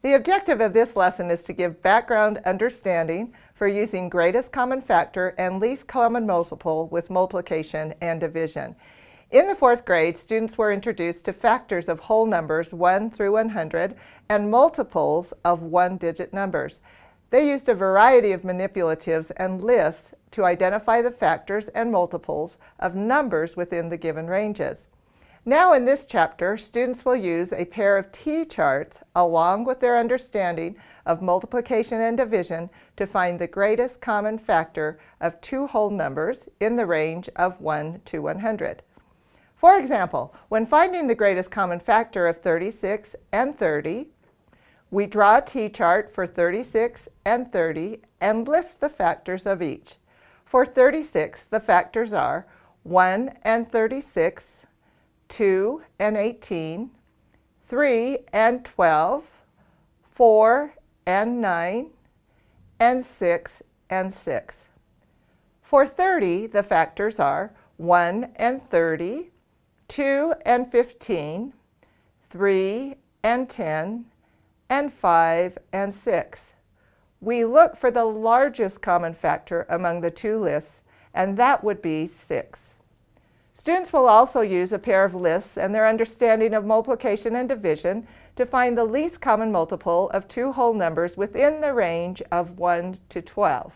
The objective of this lesson is to give background understanding for using greatest common factor and least common multiple with multiplication and division. In the 4th grade, students were introduced to factors of whole numbers 1 through 100 and multiples of one-digit numbers. They used a variety of manipulatives and lists to identify the factors and multiples of numbers within the given ranges. Now in this chapter, students will use a pair of T-charts along with their understanding of multiplication and division to find the greatest common factor of two whole numbers in the range of 1 to 100. For example, when finding the greatest common factor of 36 and 30, we draw a T-chart for 36 and 30 and list the factors of each. For 36, the factors are 1 and 36, 2 and 18, 3 and 12, 4 and 9, and 6 and 6. For 30, the factors are 1 and 30, 2 and 15, 3 and 10, and 5 and 6. We look for the largest common factor among the two lists, and that would be 6. Students will also use a pair of lists and their understanding of multiplication and division to find the least common multiple of two whole numbers within the range of 1 to 12.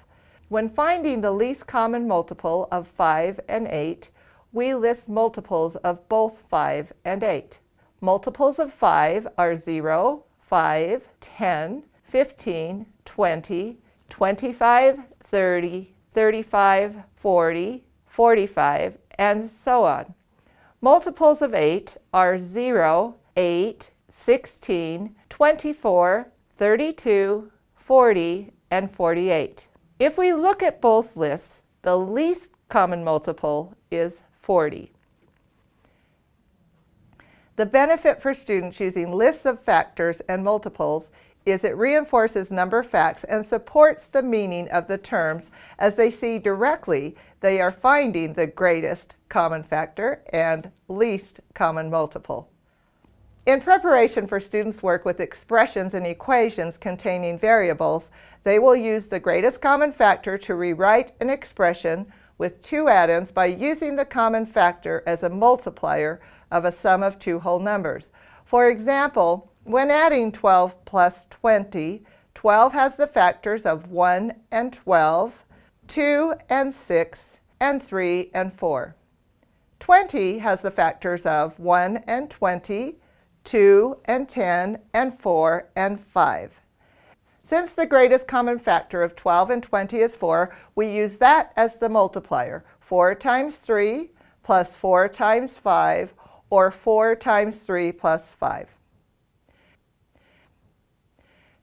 When finding the least common multiple of 5 and 8, we list multiples of both 5 and 8. Multiples of 5 are 0, 5, 10, 15, 20, 25, 30, 35, 40, 45, and so on. Multiples of 8 are 0, 8, 16, 24, 32, 40, and 48. If we look at both lists, the least common multiple is 40. The benefit for students using lists of factors and multiples is it reinforces number facts and supports the meaning of the terms as they see directly they are finding the greatest common factor and least common multiple. In preparation for students' work with expressions and equations containing variables, they will use the greatest common factor to rewrite an expression with two addends by using the common factor as a multiplier of a sum of two whole numbers. For example, when adding 12 plus 20, 12 has the factors of 1 and 12, 2 and 6, and 3 and 4. 20 has the factors of 1 and 20, 2 and 10, and 4 and 5. Since the greatest common factor of 12 and 20 is 4, we use that as the multiplier. 4 times 3 plus 4 times 5, or 4 times 3 plus 5.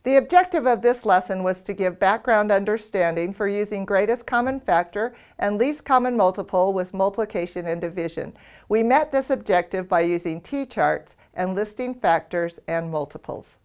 The objective of this lesson was to give background understanding for using greatest common factor and least common multiple with multiplication and division. We met this objective by using T-charts and listing factors and multiples.